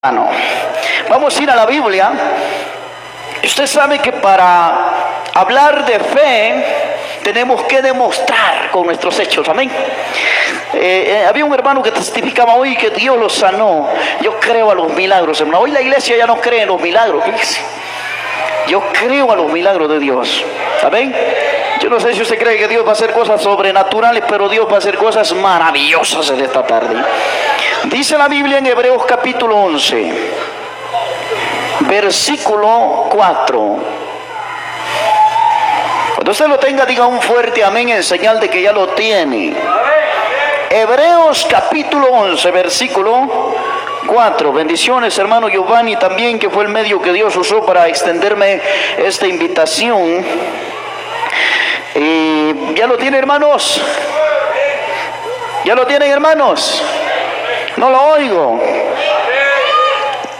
Vamos a ir a la Biblia. Usted sabe que para hablar de fe tenemos que demostrar con nuestros hechos, amén. Había un hermano que testificaba hoy que Dios lo sanó. Yo creo a los milagros, hermano. Hoy la iglesia ya no cree en los milagros, fíjese. Yo creo a los milagros de Dios, amén. Yo no sé si usted cree que Dios va a hacer cosas sobrenaturales, pero Dios va a hacer cosas maravillosas en esta tarde. Dice la Biblia en Hebreos capítulo 11, versículo 4. Cuando usted lo tenga, diga un fuerte amén en señal de que ya lo tiene. Hebreos capítulo 11, versículo 4. Bendiciones, hermano Giovanni, también, que fue el medio que Dios usó para extenderme esta invitación. ¿Ya lo tiene, hermanos? ¿Ya lo tienen, hermanos? No lo oigo.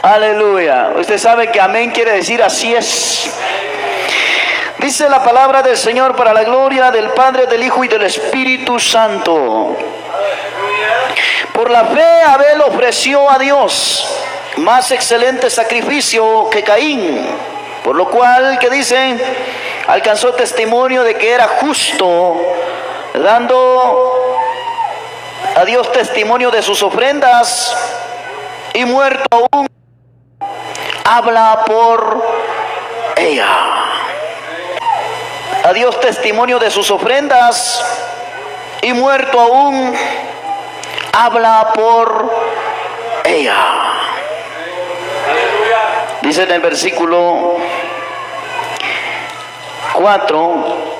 Aleluya. Usted sabe que amén quiere decir así es. Dice la palabra del Señor, para la gloria del Padre, del Hijo y del Espíritu Santo. Por la fe Abel ofreció a Dios más excelente sacrificio que Caín, por lo cual, ¿qué dice? Alcanzó testimonio de que era justo, dando a Dios testimonio de sus ofrendas, y muerto aún habla por ella. A Dios testimonio de sus ofrendas, y muerto aún habla por ella. Dice en el versículo 4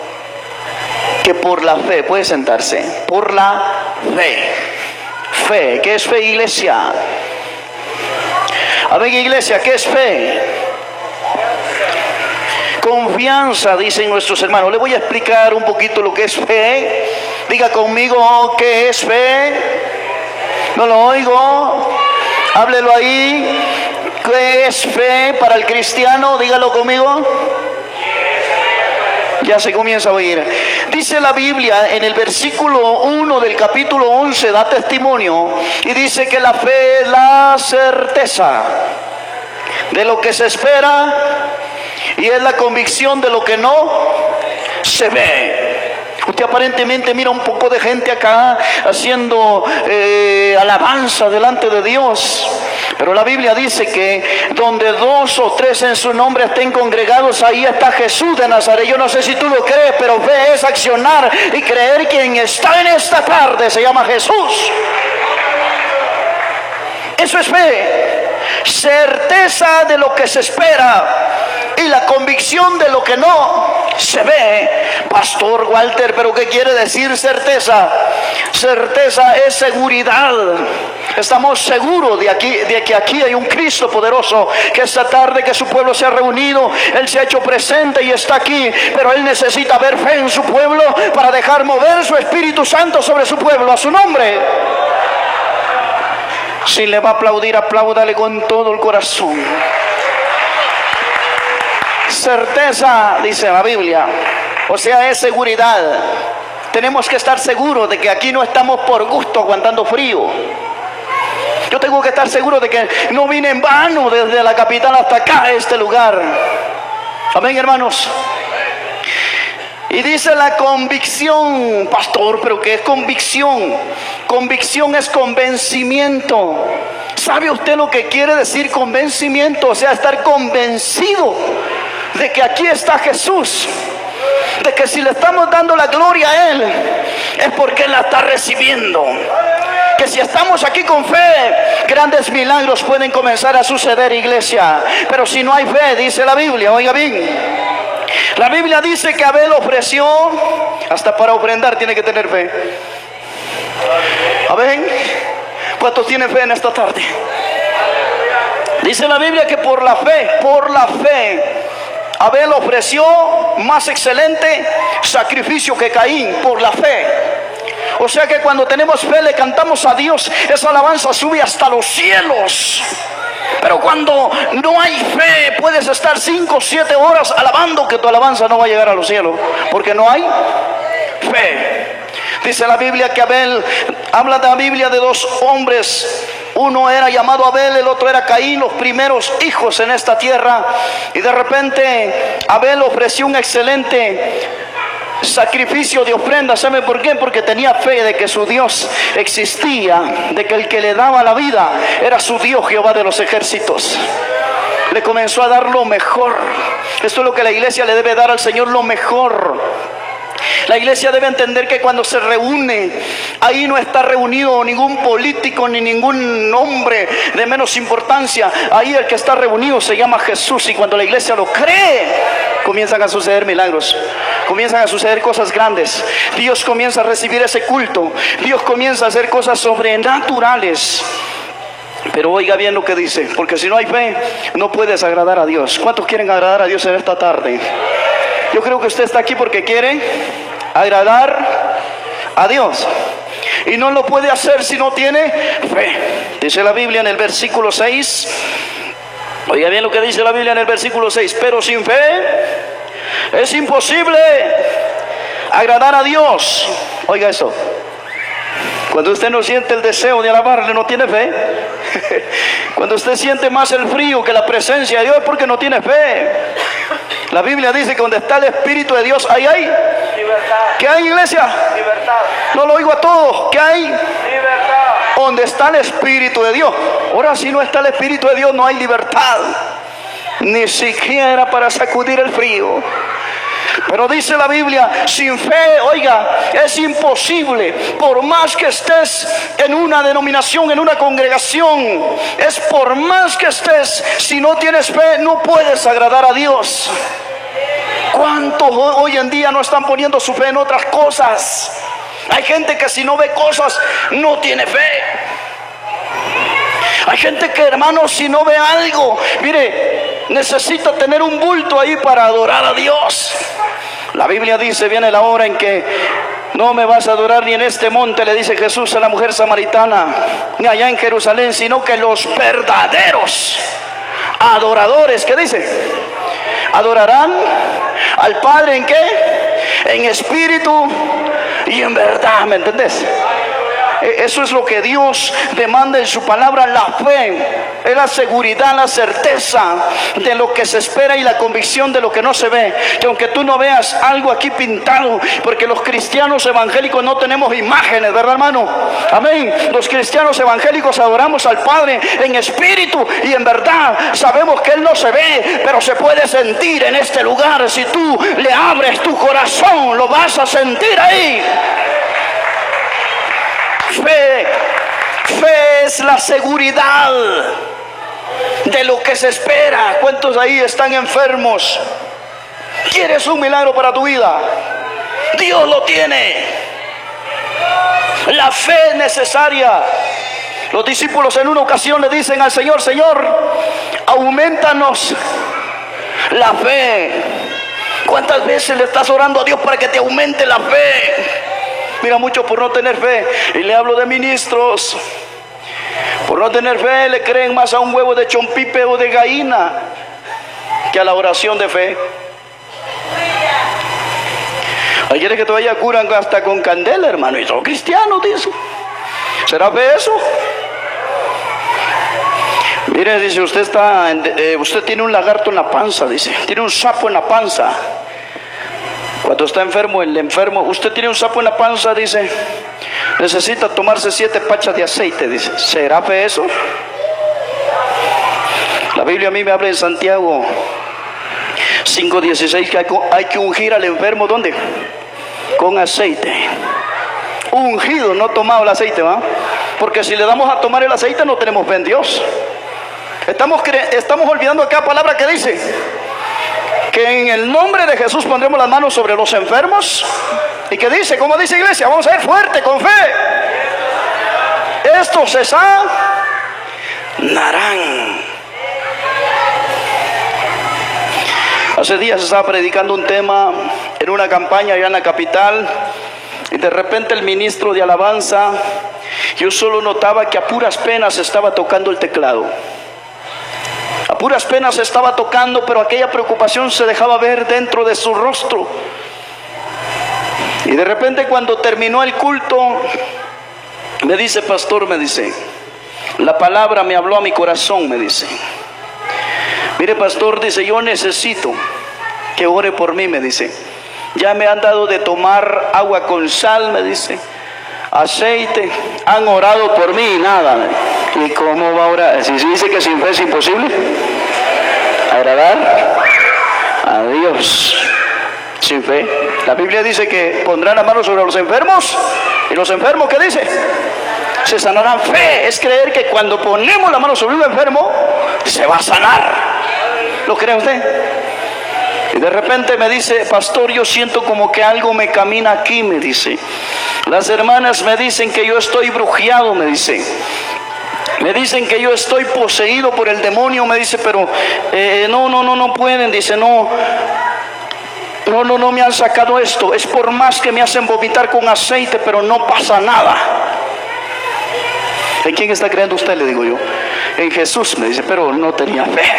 que por la fe, puede sentarse, por la fe. Fe, ¿qué es fe, iglesia? A ver, iglesia, ¿qué es fe? Confianza, dicen nuestros hermanos. Le voy a explicar un poquito lo que es fe. Diga conmigo, ¿qué es fe? No lo oigo. Háblelo ahí. ¿Qué es fe para el cristiano? Dígalo conmigo. Ya se comienza a oír. Dice la Biblia en el versículo 1 del capítulo 11, da testimonio, y dice que la fe es la certeza de lo que se espera y es la convicción de lo que no se ve. Usted aparentemente mira un poco de gente acá haciendo alabanza delante de Dios, pero la Biblia dice que donde 2 o 3 en su nombre estén congregados, ahí está Jesús de Nazaret. Yo no sé si tú lo crees, pero fe es accionar y creer. Quien está en esta tarde se llama Jesús. Eso es fe, certeza de lo que se espera y la convicción de lo que no se ve. Pastor Walter, ¿pero qué quiere decir certeza? Certeza es seguridad. Estamos seguros de que aquí hay un Cristo poderoso, que esta tarde que su pueblo se ha reunido, Él se ha hecho presente y está aquí, pero Él necesita ver fe en su pueblo para dejar mover su Espíritu Santo sobre su pueblo, a su nombre. Si le va a aplaudir, apláudale con todo el corazón. Certeza, dice la Biblia, o sea, es seguridad. Tenemos que estar seguros de que aquí no estamos por gusto aguantando frío. Yo tengo que estar seguro de que no vine en vano desde la capital hasta acá, a este lugar. Amén, hermanos. Y dice la convicción. Pastor, ¿pero qué es convicción? Convicción es convencimiento. ¿Sabe usted lo que quiere decir convencimiento? O sea, estar convencido de que aquí está Jesús, de que si le estamos dando la gloria a Él, es porque Él la está recibiendo. Que si estamos aquí con fe, grandes milagros pueden comenzar a suceder, iglesia. Pero si no hay fe, dice la Biblia, oiga bien, la Biblia dice que Abel ofreció, hasta para ofrendar tiene que tener fe. Amén. ¿Cuántos tienen fe en esta tarde? Dice la Biblia que por la fe, Abel ofreció más excelente sacrificio que Caín, por la fe. O sea que cuando tenemos fe, le cantamos a Dios, esa alabanza sube hasta los cielos. Pero cuando no hay fe, puedes estar 5 o 7 horas alabando, que tu alabanza no va a llegar a los cielos, porque no hay fe. Dice la Biblia que Abel, habla de la Biblia de 2 hombres Uno era llamado Abel, el otro era Caín, los primeros hijos en esta tierra. Y de repente Abel ofreció un excelente sacrificio de ofrenda. ¿Sabe por qué? Porque tenía fe de que su Dios existía, de que el que le daba la vida era su Dios, Jehová de los ejércitos. Le comenzó a dar lo mejor. Esto es lo que la iglesia le debe dar al Señor, lo mejor. La iglesia debe entender que cuando se reúne, ahí no está reunido ningún político ni ningún hombre de menos importancia. Ahí el que está reunido se llama Jesús, y cuando la iglesia lo cree, comienzan a suceder milagros, comienzan a suceder cosas grandes. Dios comienza a recibir ese culto, Dios comienza a hacer cosas sobrenaturales. Pero oiga bien lo que dice, porque si no hay fe, no puedes agradar a Dios. ¿Cuántos quieren agradar a Dios en esta tarde? Yo creo que usted está aquí porque quiere agradar a Dios, y no lo puede hacer si no tiene fe. Dice la Biblia en el versículo 6, oiga bien lo que dice la Biblia en el versículo 6: pero sin fe es imposible agradar a Dios. Oiga eso. Cuando usted no siente el deseo de alabarle, no tiene fe. Cuando usted siente más el frío que la presencia de Dios, es porque no tiene fe. La Biblia dice que donde está el Espíritu de Dios, ahí hay libertad. ¿Qué hay, iglesia? Libertad. No lo oigo a todos. ¿Qué hay? Libertad. Donde está el Espíritu de Dios. Ahora, si no está el Espíritu de Dios, no hay libertad, ni siquiera para sacudir el frío. Pero dice la Biblia, sin fe, oiga, es imposible. Por más que estés en una denominación, en una congregación, es por más que estés, si no tienes fe, no puedes agradar a Dios. ¿Cuántos hoy en día no están poniendo su fe en otras cosas? Hay gente que si no ve cosas, no tiene fe. Hay gente que, hermanos, si no ve algo, mire, necesita tener un bulto ahí para adorar a Dios. La Biblia dice, viene la hora en que no me vas a adorar ni en este monte, le dice Jesús a la mujer samaritana, ni allá en Jerusalén, sino que los verdaderos adoradores, ¿qué dice? Adorarán al Padre, ¿en qué? En espíritu y en verdad, ¿me entendés? Eso es lo que Dios demanda en su palabra, la fe. Es la seguridad, la certeza de lo que se espera y la convicción de lo que no se ve. Que aunque tú no veas algo aquí pintado, porque los cristianos evangélicos no tenemos imágenes, ¿verdad, hermano? Amén. Los cristianos evangélicos adoramos al Padre en espíritu y en verdad. Sabemos que Él no se ve, pero se puede sentir en este lugar. Si tú le abres tu corazón, lo vas a sentir ahí. Fe es la seguridad de lo que se espera. ¿Cuántos ahí están enfermos? ¿Quieres un milagro para tu vida? Dios lo tiene. La fe es necesaria. Los discípulos en una ocasión le dicen al Señor: Señor, aumentanos la fe. ¿Cuántas veces le estás orando a Dios para que te aumente la fe? Mira, muchos por no tener fe, y le hablo de ministros, por no tener fe le creen más a un huevo de chompipe o de gallina que a la oración de fe. Hay gente que todavía curan hasta con candela, hermano, y son cristianos, dice. ¿Será fe eso? Mire, dice, usted tiene un lagarto en la panza, dice, tiene un sapo en la panza. Cuando está enfermo, el enfermo, usted tiene un sapo en la panza, dice, necesita tomarse 7 pachas de aceite, dice. ¿Será fe eso? La Biblia a mí me habla en Santiago 5:16 que hay que ungir al enfermo, ¿dónde? Con aceite. Ungido, no tomado el aceite, ¿va? Porque si le damos a tomar el aceite, no tenemos fe en Dios. Estamos olvidando acá palabra que dice que en el nombre de Jesús pondremos las manos sobre los enfermos. ¿Y qué dice? ¿Cómo dice, iglesia? Vamos a ser fuerte, con fe. Estos se sanarán. Hace días estaba predicando un tema en una campaña allá en la capital, y de repente el ministro de alabanza, yo solo notaba que a puras penas estaba tocando el teclado. A puras penas estaba tocando, pero aquella preocupación se dejaba ver dentro de su rostro. Y de repente, cuando terminó el culto, me dice: pastor, me dice, La palabra me habló a mi corazón, me dice. Mire, pastor, dice, yo necesito que ore por mí, me dice. Ya me han dado de tomar agua con sal, me dice, aceite, han orado por mí y nada. ¿Y cómo va a orar? Si dice que sin fe es imposible agradar a Dios. Sin fe. La Biblia dice que pondrán la mano sobre los enfermos, y los enfermos, ¿qué dice? Se sanarán. Fe es creer que cuando ponemos la mano sobre un enfermo se va a sanar. ¿Lo cree usted? Y de repente me dice, pastor, yo siento como que algo me camina aquí, me dice. Las hermanas me dicen que yo estoy brujeado, me dice. Me dicen que yo estoy poseído por el demonio, me dice, pero no pueden, dice, no me han sacado esto. Es por más que me hacen vomitar con aceite, pero no pasa nada. ¿En quién está creyendo usted? Le digo yo. En Jesús, me dice, pero no tenía fe.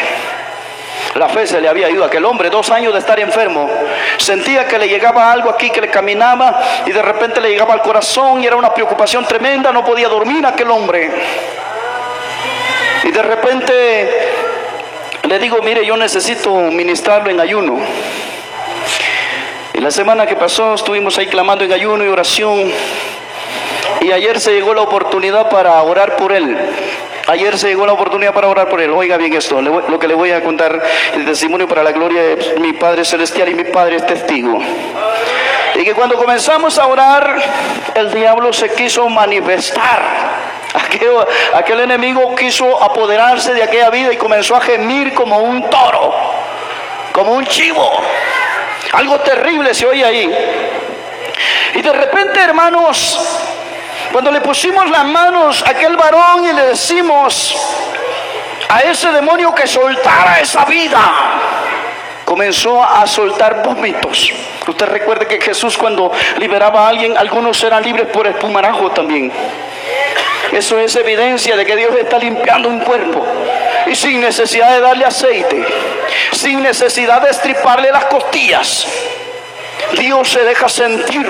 La fe se le había ido a aquel hombre. 2 años de estar enfermo. Sentía que le llegaba algo aquí, que le caminaba, y de repente le llegaba al corazón, y era una preocupación tremenda. No podía dormir aquel hombre. Y de repente le digo, mire, yo necesito ministrarlo en ayuno. Y la semana que pasó estuvimos ahí clamando en ayuno y oración. Y ayer se llegó la oportunidad para orar por él. Oiga bien esto, lo que le voy a contar, el testimonio para la gloria de mi Padre Celestial, y mi Padre es testigo. Y que cuando comenzamos a orar, el diablo se quiso manifestar. Aquel enemigo quiso apoderarse de aquella vida y comenzó a gemir como un toro, como un chivo. Algo terrible se oye ahí. Y de repente, hermanos, cuando le pusimos las manos a aquel varón y le decimos a ese demonio que soltara esa vida, comenzó a soltar vómitos. Usted recuerde que Jesús, cuando liberaba a alguien, algunos eran libres por espumarajo también. Eso es evidencia de que Dios está limpiando un cuerpo, y sin necesidad de darle aceite, sin necesidad de estriparle las costillas, Dios se deja sentir.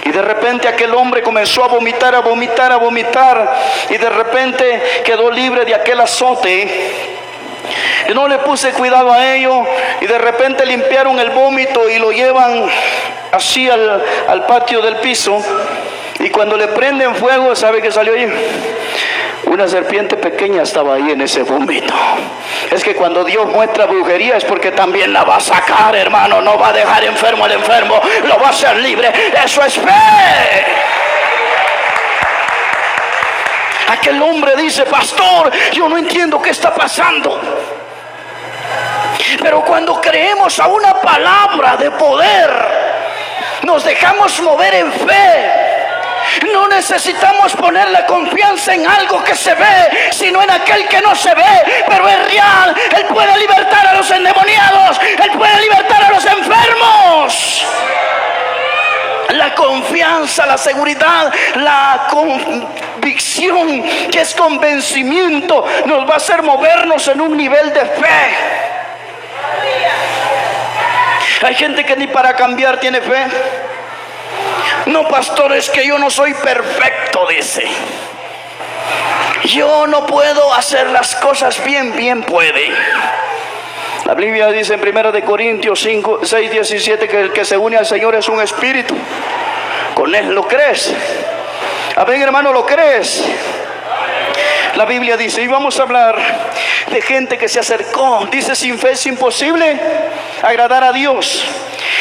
Y de repente aquel hombre comenzó a vomitar, y de repente quedó libre de aquel azote. Y no le puse cuidado a ello, y de repente limpiaron el vómito y lo llevan así al patio del piso. Y cuando le prenden fuego, ¿sabe qué salió ahí? Una serpiente pequeña estaba ahí en ese vómito. Es que cuando Dios muestra brujería es porque también la va a sacar, hermano. No va a dejar enfermo al enfermo, lo va a hacer libre. Eso es fe. Aquel hombre dice, pastor, yo no entiendo qué está pasando. Pero cuando creemos a una palabra de poder, nos dejamos mover en fe. No necesitamos poner la confianza en algo que se ve, sino en aquel que no se ve, pero es real. Él puede libertar a los endemoniados, Él puede libertar a los enfermos. La confianza, la seguridad, la convicción, que es convencimiento, nos va a hacer movernos en un nivel de fe. Hay gente que ni para cambiar tiene fe. No, pastor, es que yo no soy perfecto, dice. Yo no puedo hacer las cosas bien puede. La Biblia dice en 1 Corintios 6:17 que el que se une al Señor es un espíritu. Con Él lo crees. Amén, hermano, lo crees. La Biblia dice, y vamos a hablar de gente que se acercó. Dice, sin fe es imposible agradar a Dios.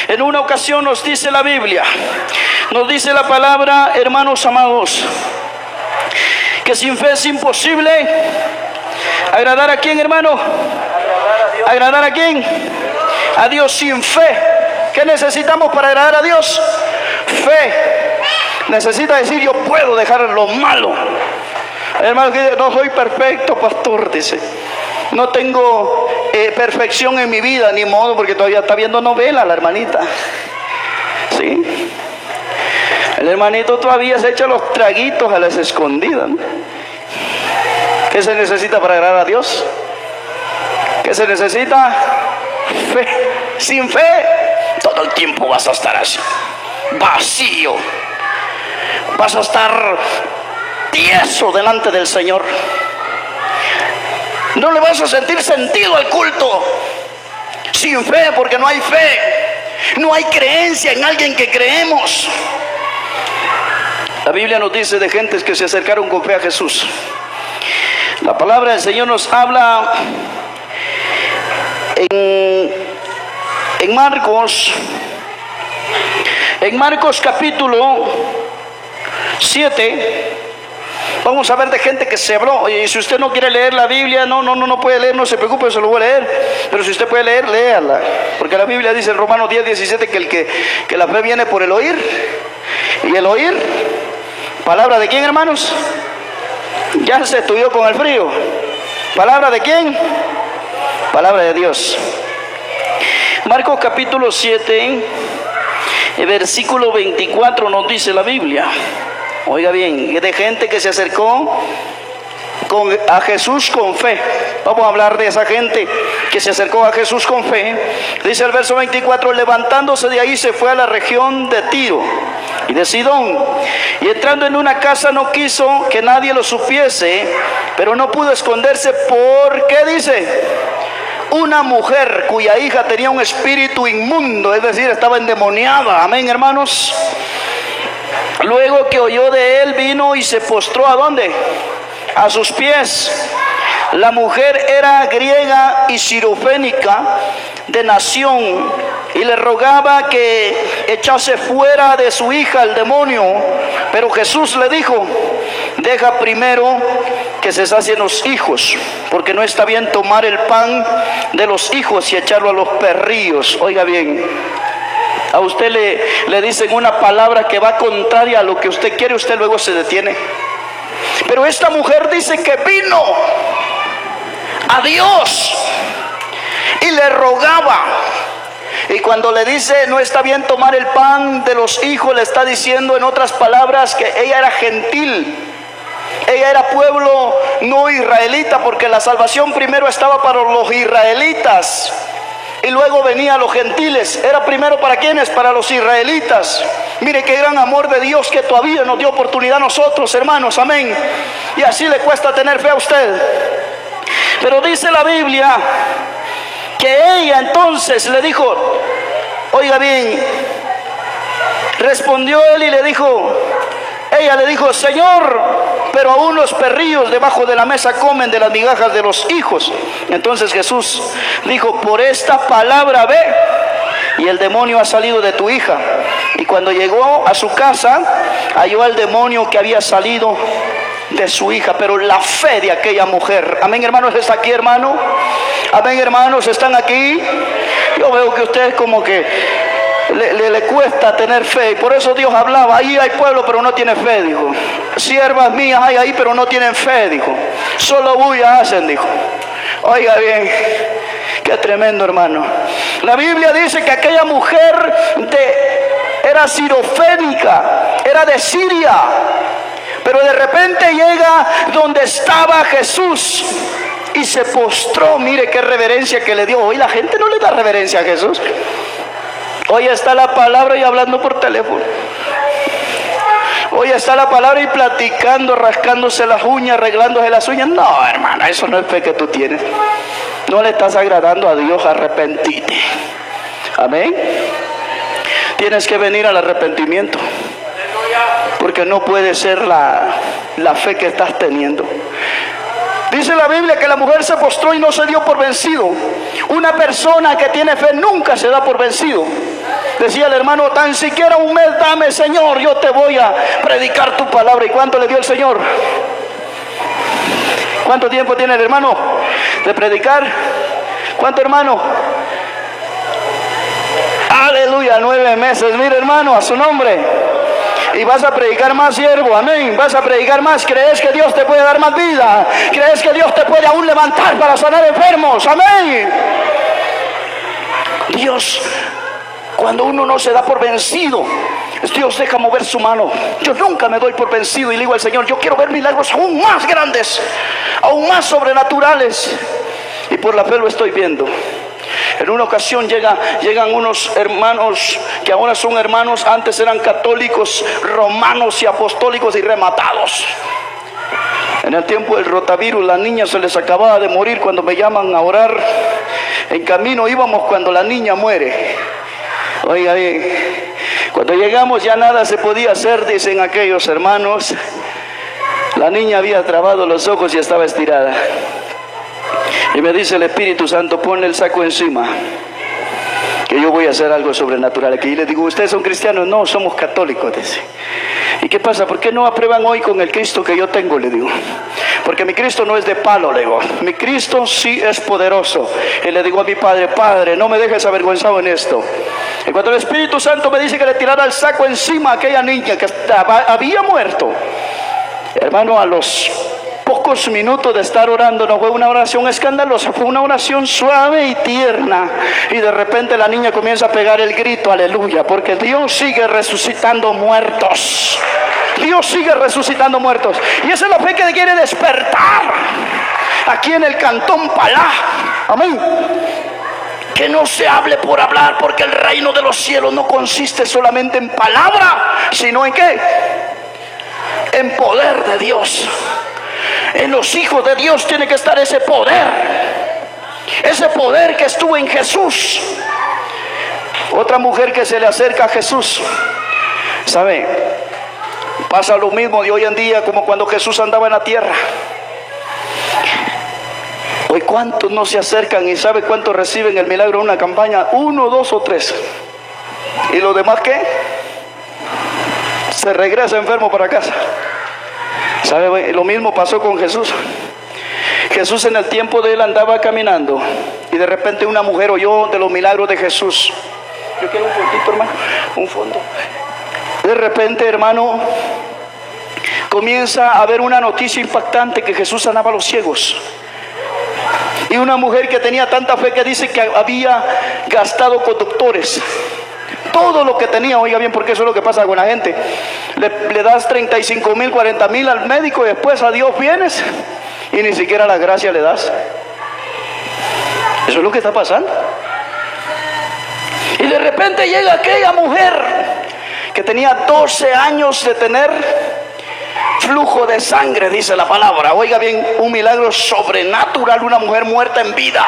En una ocasión nos dice la Biblia, nos dice la palabra, hermanos amados, que sin fe es imposible agradar a quién, hermano. ¿Agradar a quién? A Dios. Sin fe. ¿Qué necesitamos para agradar a Dios? Fe. Necesita decir, yo puedo dejar lo malo. Hermano, no soy perfecto, pastor, dice. No tengo perfección en mi vida, ni modo, porque todavía está viendo novela la hermanita. ¿Sí? El hermanito todavía se echa los traguitos a las escondidas, ¿no? ¿Qué se necesita para agradar a Dios? ¿Qué se necesita? Fe. Sin fe, todo el tiempo vas a estar así, vacío. Vas a estar tieso delante del Señor. No le vas a sentir sentido al culto sin fe, porque no hay fe. No hay creencia en alguien que creemos. La Biblia nos dice de gentes que se acercaron con fe a Jesús. La palabra del Señor nos habla en Marcos capítulo 7. Vamos a ver de gente que se habló. Oye, y si usted no quiere leer la Biblia, no puede leer, no se preocupe, se lo voy a leer. Pero si usted puede leer, léala. Porque la Biblia dice en Romanos 10:17 que la fe viene por el oír. Y el oír, ¿palabra de quién, hermanos? Ya se estudió con el frío. ¿Palabra de quién? Palabra de Dios. Marcos capítulo 7, versículo 24 nos dice la Biblia. Oiga bien, de gente que se acercó a Jesús con fe. Vamos a hablar de esa gente que se acercó a Jesús con fe. Dice el verso 24: levantándose de ahí se fue a la región de Tiro y de Sidón, y entrando en una casa no quiso que nadie lo supiese, pero no pudo esconderse porque, dice, una mujer cuya hija tenía un espíritu inmundo, es decir, estaba endemoniada. Amén, hermanos. Luego que oyó de él, vino y se postró, ¿a dónde? A sus pies. La mujer era griega y sirofénica de nación, y le rogaba que echase fuera de su hija el demonio. Pero Jesús le dijo: deja primero que se sacien los hijos, porque no está bien tomar el pan de los hijos y echarlo a los perrillos. Oiga bien, a usted le dicen una palabra que va contraria a lo que usted quiere, usted luego se detiene. Pero esta mujer dice que vino a Dios y le rogaba. Y cuando le dice no está bien tomar el pan de los hijos, le está diciendo en otras palabras que ella era gentil. Ella era pueblo no israelita, porque la salvación primero estaba para los israelitas y luego venían los gentiles. Era primero para quienes, para los israelitas. Mire qué gran amor de Dios que todavía nos dio oportunidad a nosotros, hermanos, amén. Y así le cuesta tener fe a usted. Pero dice la Biblia que ella entonces le dijo, oiga bien, respondió él y le dijo, ella le dijo: Señor, pero aún los perrillos debajo de la mesa comen de las migajas de los hijos. Entonces Jesús dijo: por esta palabra ve, y el demonio ha salido de tu hija. Y cuando llegó a su casa, halló al demonio que había salido de su hija. Pero la fe de aquella mujer, amén, hermanos, ¿está aquí, hermano? Amén, hermanos, ¿están aquí? Yo veo que ustedes como que le cuesta tener fe, y por eso Dios hablaba: ahí hay pueblo pero no tiene fe, dijo. Siervas mías hay ahí pero no tienen fe, dijo. Solo bulla hacen, dijo. Oiga bien, qué tremendo, hermano. La Biblia dice que aquella mujer era sirofénica, era de Siria, pero de repente llega donde estaba Jesús y se postró. Mire qué reverencia que le dio. Hoy la gente no le da reverencia a Jesús. Hoy está la palabra y hablando por teléfono. Hoy está la palabra y platicando, rascándose las uñas, arreglándose las uñas. No, hermana, eso no es fe que tú tienes. No le estás agradando a Dios. Arrepentite. Amén. Tienes que venir al arrepentimiento, porque no puede ser la fe que estás teniendo. Dice la Biblia que la mujer se postró y no se dio por vencido. Una persona que tiene fe nunca se da por vencido. Decía el hermano: tan siquiera un mes dame, Señor, yo te voy a predicar tu palabra. ¿Y cuánto le dio el Señor? ¿Cuánto tiempo tiene el hermano de predicar? ¿Cuánto, hermano? Aleluya, 9 meses. Mire, hermano, a su nombre. Y vas a predicar más, siervo, amén. Vas a predicar más. ¿Crees que Dios te puede dar más vida? ¿Crees que Dios te puede aún levantar para sanar enfermos? Amén. Dios, cuando uno no se da por vencido, Dios deja mover su mano. Yo nunca me doy por vencido y le digo al Señor: yo quiero ver milagros aún más grandes, aún más sobrenaturales. Y por la fe lo estoy viendo. En una ocasión llegan unos hermanos que ahora son hermanos, antes eran católicos, romanos y apostólicos y rematados. En el tiempo del rotavirus, las niñas se les acababa de morir cuando me llaman a orar. En camino íbamos cuando la niña muere. Oiga bien, cuando llegamos ya nada se podía hacer, dicen aquellos hermanos. La niña había trabado los ojos y estaba estirada. Y me dice el Espíritu Santo, ponle el saco encima, que yo voy a hacer algo sobrenatural aquí. Y le digo, ¿ustedes son cristianos? No, somos católicos, dice. ¿Y qué pasa? ¿Por qué no aprueban hoy con el Cristo que yo tengo? Le digo. Porque mi Cristo no es de palo, le digo. Mi Cristo sí es poderoso. Y le digo a mi Padre, Padre, no me dejes avergonzado en esto. Y cuando el Espíritu Santo me dice que le tirara el saco encima a aquella niña que había muerto, hermano, a los pocos minutos de estar orando, no fue una oración escandalosa, fue una oración suave y tierna. Y de repente la niña comienza a pegar el grito, aleluya, porque Dios sigue resucitando muertos. Dios sigue resucitando muertos. Y esa es la fe que quiere despertar aquí en el Cantón Palá. Amén. Que no se hable por hablar, porque el reino de los cielos no consiste solamente en palabra, sino en ¿qué? En poder de Dios. En los hijos de Dios tiene que estar ese poder que estuvo en Jesús. Otra mujer que se le acerca a Jesús, ¿sabe? Pasa lo mismo de hoy en día como cuando Jesús andaba en la tierra. Hoy cuántos no se acercan y sabe cuántos reciben el milagro de una campaña, 1, 2 o 3. ¿Y los demás qué? Se regresa enfermo para casa. ¿Sabe? Lo mismo pasó con Jesús. Jesús en el tiempo de él andaba caminando y de repente una mujer oyó de los milagros de Jesús. Yo quiero un fondito, hermano, un fondo. De repente, hermano, comienza a haber una noticia impactante que Jesús sanaba a los ciegos. Y una mujer que tenía tanta fe que dice que había gastado con doctores todo lo que tenía. Oiga bien, porque eso es lo que pasa con la gente. Le das 35,000, 40,000 al médico y después a Dios vienes y ni siquiera la gracia le das. Eso es lo que está pasando. Y de repente llega aquella mujer que tenía 12 años de tener flujo de sangre, dice la palabra. Oiga bien, un milagro sobrenatural, una mujer muerta en vida.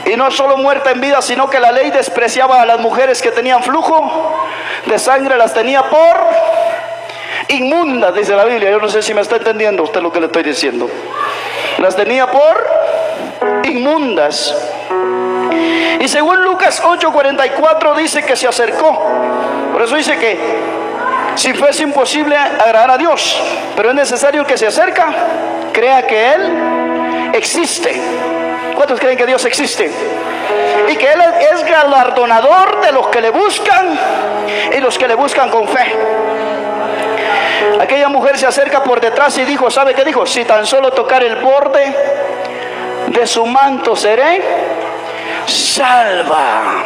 Y no solo muerta en vida, sino que la ley despreciaba a las mujeres que tenían flujo de sangre, las tenía por inmundas, dice la Biblia. Yo no sé si me está entendiendo usted lo que le estoy diciendo. Las tenía por inmundas. Y según Lucas 8:44 dice que se acercó. Por eso dice que si fuese imposible agradar a Dios, pero es necesario que se acerca, crea que Él existe. ¿Cuántos creen que Dios existe? Y que Él es galardonador de los que le buscan y los que le buscan con fe. Aquella mujer se acerca por detrás y dijo, ¿sabe qué dijo? Si tan solo tocar el borde de su manto seré salva.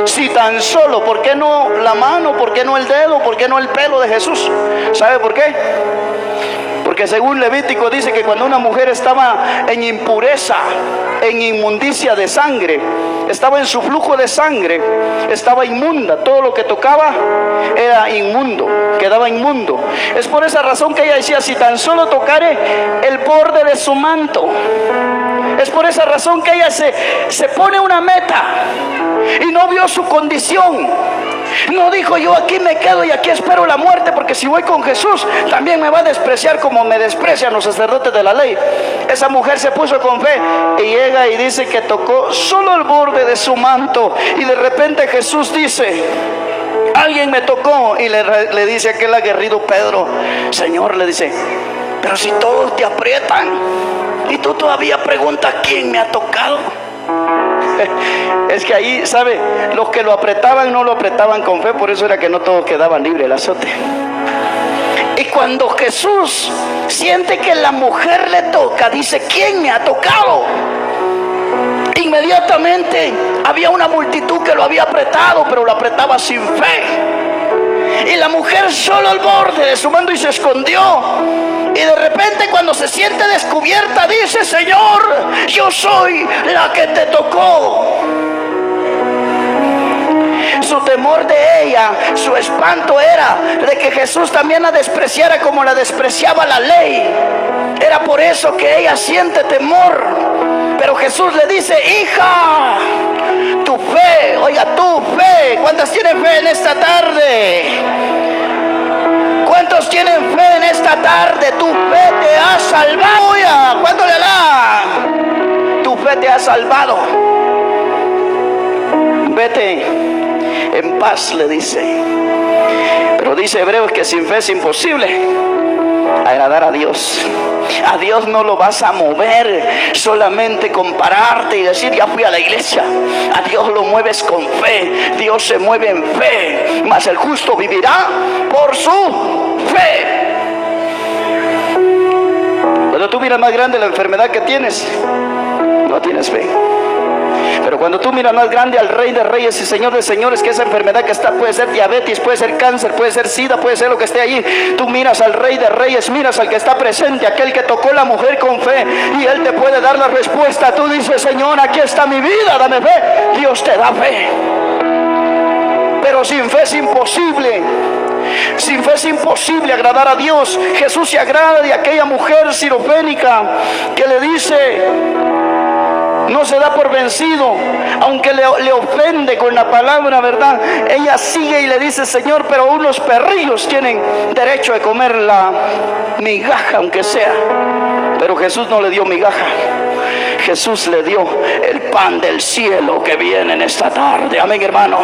Si tan solo, ¿por qué no la mano? ¿Por qué no el dedo? ¿Por qué no el pelo de Jesús? ¿Sabe por qué? Porque según Levítico dice que cuando una mujer estaba en impureza, en inmundicia de sangre, estaba en su flujo de sangre, estaba inmunda. Todo lo que tocaba era inmundo, quedaba inmundo. Es por esa razón que ella decía, si tan solo tocare el borde de su manto. Es por esa razón que ella se pone una meta y no vio su condición. No dijo, yo aquí me quedo y aquí espero la muerte, porque si voy con Jesús también me va a despreciar como me desprecian los sacerdotes de la ley. Esa mujer se puso con fe y llega y dice que tocó solo el borde de su manto. Y de repente Jesús dice, alguien me tocó. Y le dice aquel aguerrido Pedro, Señor, le dice, pero si todos te aprietan y tú todavía preguntas quién me ha tocado. Es que ahí, ¿sabe? Los que lo apretaban no lo apretaban con fe, por eso era que no todos quedaban libres del azote. Y cuando Jesús siente que la mujer le toca, dice, ¿quién me ha tocado? Inmediatamente había una multitud que lo había apretado, pero lo apretaba sin fe. Y la mujer solo al borde de su mando y se escondió. Y de repente cuando se siente descubierta dice, Señor, yo soy la que te tocó. Su temor de ella, su espanto era de que Jesús también la despreciara como la despreciaba la ley. Era por eso que ella siente temor. Pero Jesús le dice: hija, tu fe, oiga, tu fe. ¿Cuántas tienen fe en esta tarde? ¿Cuántos tienen fe en esta tarde? Tu fe te ha salvado. ¿Cuánto le da? Tu fe te ha salvado. Vete en paz, le dice. Pero dice Hebreos que sin fe es imposible agradar a Dios. A Dios no lo vas a mover solamente con pararte y decir: ya fui a la iglesia. A Dios lo mueves con fe. Dios se mueve en fe. Mas el justo vivirá por su fe. Cuando tú miras más grande la enfermedad que tienes, no tienes fe. Pero cuando tú miras más grande al Rey de Reyes y Señor de Señores, que esa enfermedad que está, puede ser diabetes, puede ser cáncer, puede ser sida, puede ser lo que esté allí, tú miras al Rey de Reyes, miras al que está presente, aquel que tocó la mujer con fe, y Él te puede dar la respuesta. Tú dices: Señor, aquí está mi vida, dame fe. Dios te da fe. Pero sin fe es imposible. Sin fe es imposible agradar a Dios. Jesús se agrada de aquella mujer sirofénica que le dice: no se da por vencido, aunque le ofende con la palabra, ¿verdad? Ella sigue y le dice: Señor, pero unos perrillos tienen derecho de comer la migaja, aunque sea. Pero Jesús no le dio migaja. Jesús le dio el pan del cielo que viene en esta tarde. Amén, hermano.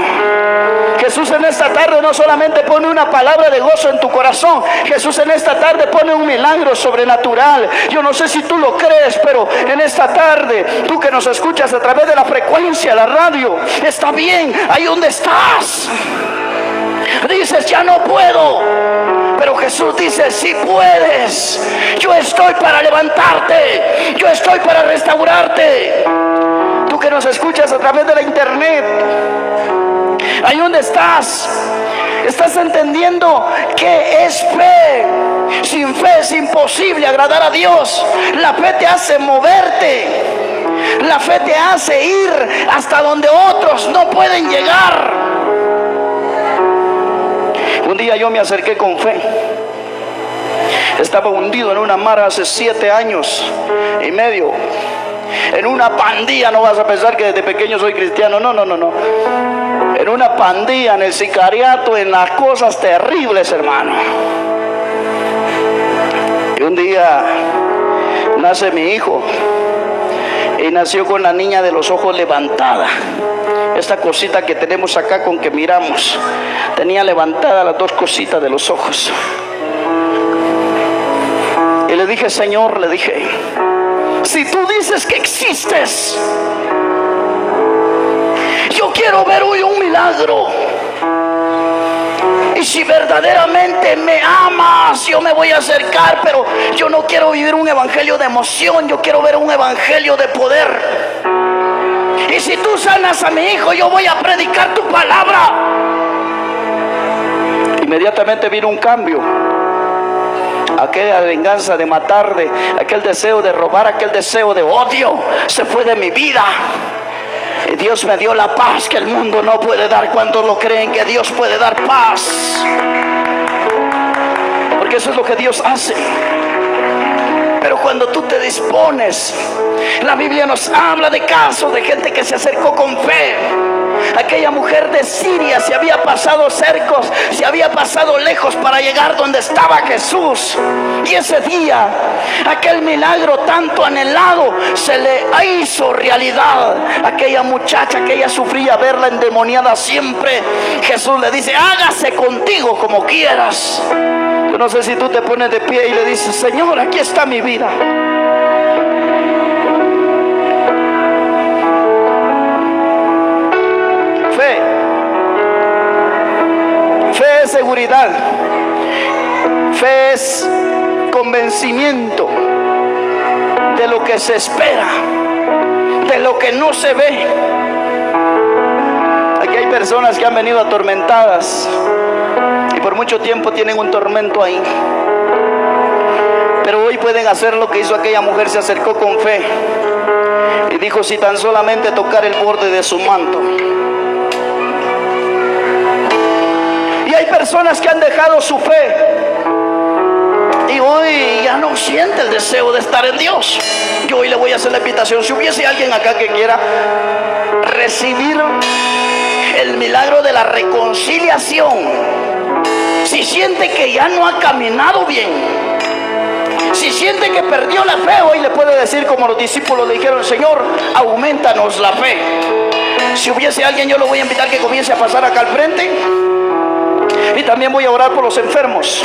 Jesús en esta tarde no solamente pone una palabra de gozo en tu corazón. Jesús en esta tarde pone un milagro sobrenatural. Yo no sé si tú lo crees, pero en esta tarde, tú que nos escuchas a través de la frecuencia, la radio, está bien, ahí donde estás. Dices: ya no puedo. Pero Jesús dice: sí puedes. Yo estoy para levantarte. Yo estoy para restaurarte. Tú que nos escuchas a través de la internet, ahí donde estás, estás entendiendo que es fe. Sin fe es imposible agradar a Dios. La fe te hace moverte. La fe te hace ir hasta donde otros no pueden llegar. Un día yo me acerqué con fe. Estaba hundido en una mar hace 7 años y medio. En una pandilla. No vas a pensar que desde pequeño soy cristiano. No. En una pandilla, en el sicariato, en las cosas terribles, hermano. Y un día nace mi hijo. Y nació con la niña de los ojos levantada. Esta cosita que tenemos acá con que miramos, tenía levantada las 2 cositas de los ojos. Y le dije: Señor, le dije, si tú dices que existes, yo quiero ver hoy un milagro. Y si verdaderamente me amas, yo me voy a acercar, pero yo no quiero vivir un evangelio de emoción, yo quiero ver un evangelio de poder. Y si tú sanas a mi hijo, yo voy a predicar tu palabra. Inmediatamente vino un cambio. Aquella venganza de matar, aquel deseo de robar, aquel deseo de odio, se fue de mi vida. Y Dios me dio la paz que el mundo no puede dar. Cuando lo creen que Dios puede dar paz, porque eso es lo que Dios hace. Pero cuando tú te dispones, la Biblia nos habla de casos de gente que se acercó con fe. Aquella mujer de Siria se había pasado cercos, se había pasado lejos para llegar donde estaba Jesús. Y ese día, aquel milagro tanto anhelado se le hizo realidad. Aquella muchacha que ella sufría verla endemoniada siempre, Jesús le dice: hágase contigo como quieras. Yo no sé si tú te pones de pie y le dices: Señor, aquí está mi vida. Fe es seguridad. Fe es convencimiento de lo que se espera, de lo que no se ve. Aquí hay personas que han venido atormentadas y por mucho tiempo tienen un tormento ahí. Pero hoy pueden hacer lo que hizo aquella mujer. Se acercó con fe y dijo: si tan solamente tocar el borde de su manto, personas que han dejado su fe y hoy ya no siente el deseo de estar en Dios. Yo hoy le voy a hacer la invitación. Si hubiese alguien acá que quiera recibir el milagro de la reconciliación, si siente que ya no ha caminado bien, si siente que perdió la fe, hoy le puede decir como los discípulos le dijeron: Señor, aumentanos la fe. Si hubiese alguien, yo lo voy a invitar que comience a pasar acá al frente. Y también voy a orar por los enfermos.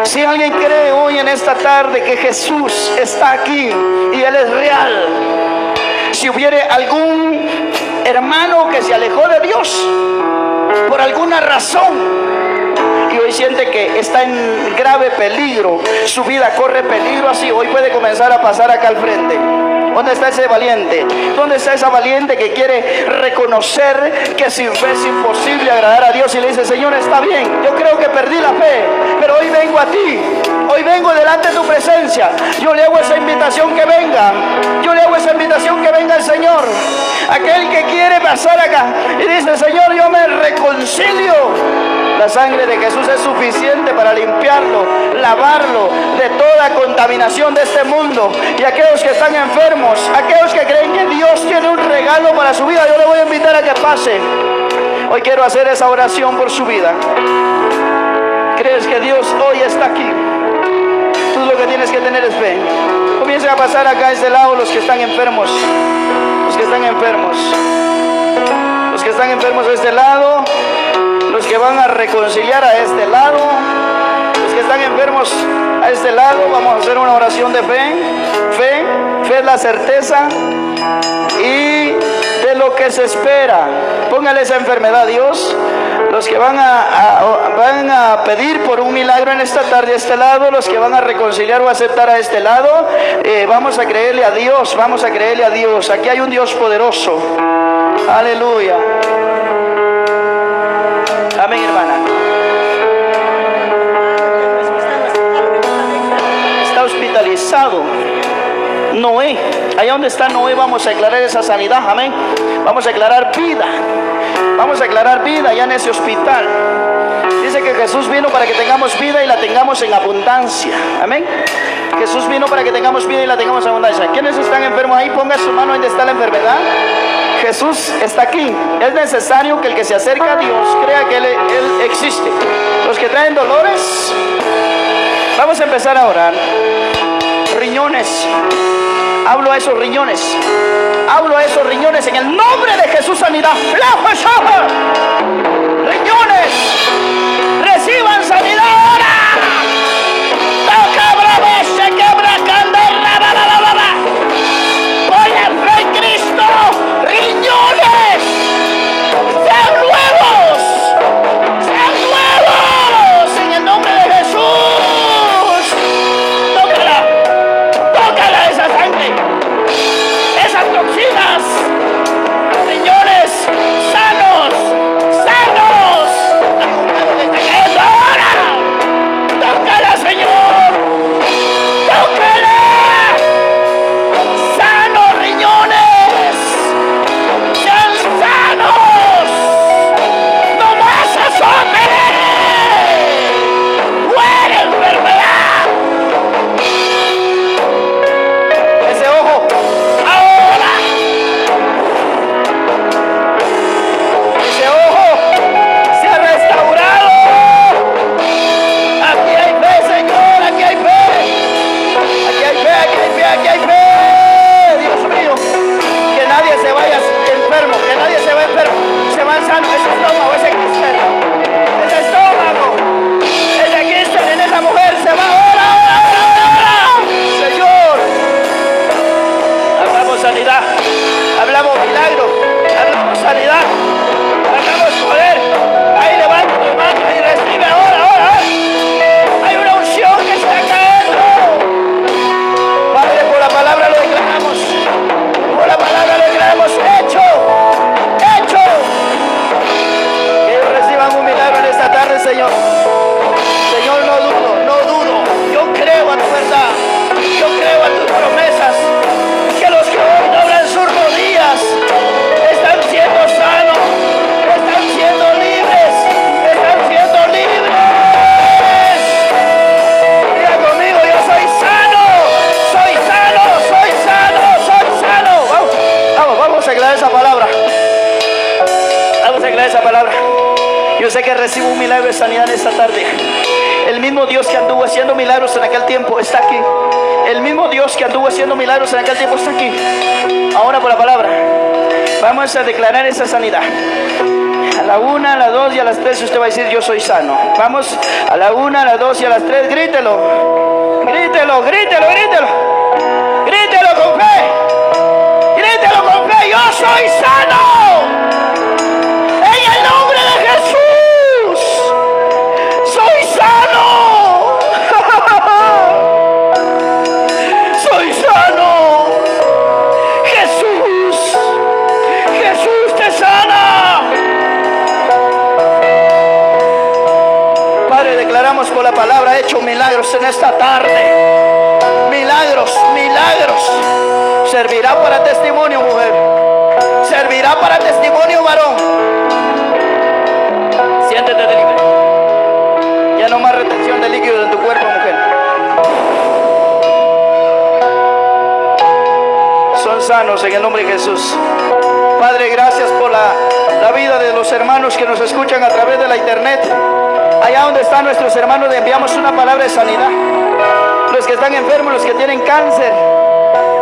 Si alguien cree hoy en esta tarde que Jesús está aquí y Él es real, si hubiere algún hermano que se alejó de Dios por alguna razón y hoy siente que está en grave peligro, su vida corre peligro así, hoy puede comenzar a pasar acá al frente. ¿Dónde está ese valiente? ¿Dónde está esa valiente que quiere reconocer que sin fe es imposible agradar a Dios y le dice: Señor, está bien, yo creo que perdí la fe, pero hoy vengo a ti, hoy vengo delante de tu presencia, yo le hago esa invitación que venga, yo le hago esa invitación que venga el Señor, aquel que quiere pasar acá y dice: Señor, yo me reconcilio. La sangre de Jesús es suficiente para limpiarlo, lavarlo de toda contaminación de este mundo. Y aquellos que están enfermos, aquellos que creen que Dios tiene un regalo para su vida, yo le voy a invitar a que pase. Hoy quiero hacer esa oración por su vida. ¿Crees que Dios hoy está aquí? Tú lo que tienes que tener es fe. Comiencen a pasar acá a este lado los que están enfermos. Los que están enfermos. Los que están enfermos a este lado. Los que van a reconciliar a este lado, los que están enfermos a este lado. Vamos a hacer una oración de fe. Fe es la certeza y de lo que se espera. Póngale esa enfermedad a Dios. Los que van a pedir por un milagro en esta tarde a este lado, los que van a reconciliar o aceptar a este lado, vamos a creerle a Dios, vamos a creerle a Dios. Aquí hay un Dios poderoso. Aleluya. Amén, hermana. Está hospitalizado Noé. Allá donde está Noé, vamos a declarar esa sanidad. Amén. Vamos a declarar vida. Vamos a declarar vida allá en ese hospital. Dice que Jesús vino para que tengamos vida y la tengamos en abundancia. Amén. Jesús vino para que tengamos vida y la tengamos en abundancia. ¿Quiénes están enfermos ahí? Ponga su mano donde está la enfermedad. Jesús está aquí. Es necesario que el que se acerca a Dios crea que Él existe. Los que traen dolores, vamos a empezar a orar. Riñones, hablo a esos riñones. Hablo a esos riñones en el nombre de Jesús. Sanidad. Riñones, reciban sanidad ahora. Toca bravo, se quebra candela. Voy a fe en Cristo. Riñones, sean nuevos. Sean nuevos en el nombre de Jesús. Tócala esa sangre, esas toxinas. Señores, sanos. Toca sé que recibo un milagro de sanidad en esta tarde. El mismo Dios que anduvo haciendo milagros en aquel tiempo está aquí. El mismo Dios que anduvo haciendo milagros en aquel tiempo está aquí. Ahora por la palabra vamos a declarar esa sanidad. A la 1, a las 2 y a las 3 usted va a decir: yo soy sano. Vamos, a la 1, a las 2 y a las 3, grítelo. Grítelo, grítelo, grítelo. Grítelo con fe. Grítelo con fe: yo soy sano. En el nombre de Jesús. Soy sano. Soy sano. Jesús. Jesús te sana. Padre, declaramos por la palabra hecho milagros en esta tarde. Milagros, milagros. Servirá para testimonio, mujer. Servirá para testimonio, varón. Siéntete libre. Ya no más retención de líquido en tu cuerpo, mujer. Son sanos en el nombre de Jesús. Padre, gracias por la vida de los hermanos que nos escuchan a través de la internet. Allá donde están nuestros hermanos, le enviamos una palabra de sanidad. Los que están enfermos, los que tienen cáncer,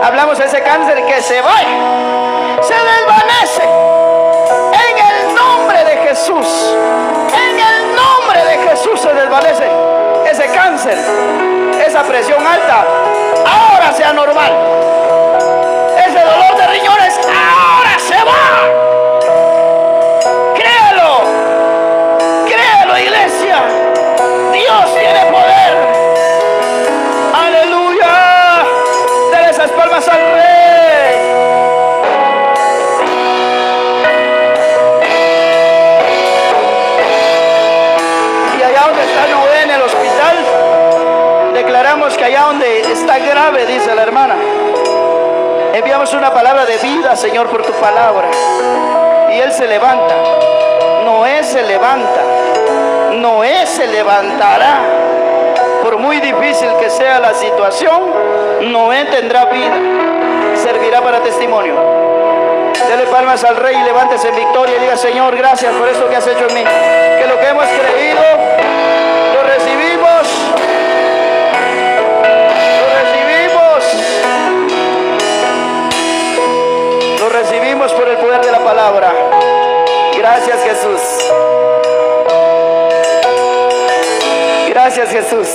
hablamos de ese cáncer que se vaya, se desvanece en el nombre de Jesús. En el nombre de Jesús se desvanece ese cáncer, esa presión alta, ahora sea normal. Ese dolor de riñones ahora se va. Créalo, créalo, iglesia. Dios tiene poder. Aleluya. Dale esas palmas al Rey. Y allá donde está Noé en el hospital, declaramos que allá donde está grave, dice la hermana, enviamos una palabra de vida, Señor, por tu palabra. Y él se levanta. Noé se levanta. Noé se levantará. Por muy difícil que sea la situación, Noé tendrá vida. Servirá para testimonio. Dele palmas al Rey y levántese en victoria y diga: Señor, gracias por esto que has hecho en mí. Que lo que hemos creído, lo recibimos. Lo recibimos por el poder de la palabra. Gracias, Jesús. Gracias, Jesús.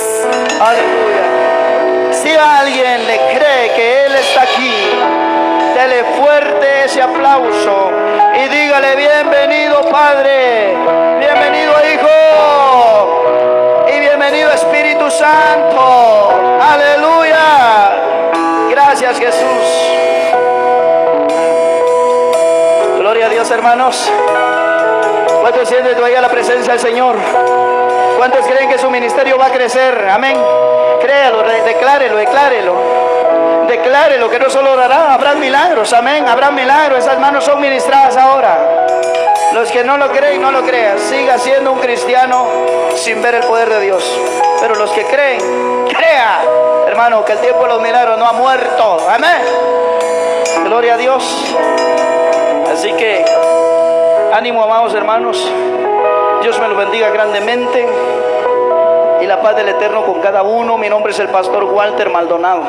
Aleluya. Si alguien le cree que Él está aquí, dele fuerte ese aplauso y dígale: bienvenido, Padre. Bienvenido, Hijo. Y bienvenido, Espíritu Santo. Aleluya. Gracias, Jesús. Gloria a Dios, hermanos. ¿Cuántos sienten todavía la presencia del Señor? ¿Cuántos creen que su ministerio va a crecer? Amén. Créalo, declárelo, declárelo. Declárelo, que no solo orará, habrá milagros. Amén, habrá milagros. Esas manos son ministradas ahora. Los que no lo creen, no lo crean. Siga siendo un cristiano sin ver el poder de Dios. Pero los que creen, crea, hermano, que el tiempo de los milagros no ha muerto. Amén. Gloria a Dios. Así que ánimo, amados hermanos. Dios me lo bendiga grandemente. Y la paz del Eterno con cada uno. Mi nombre es el pastor Walter Maldonado.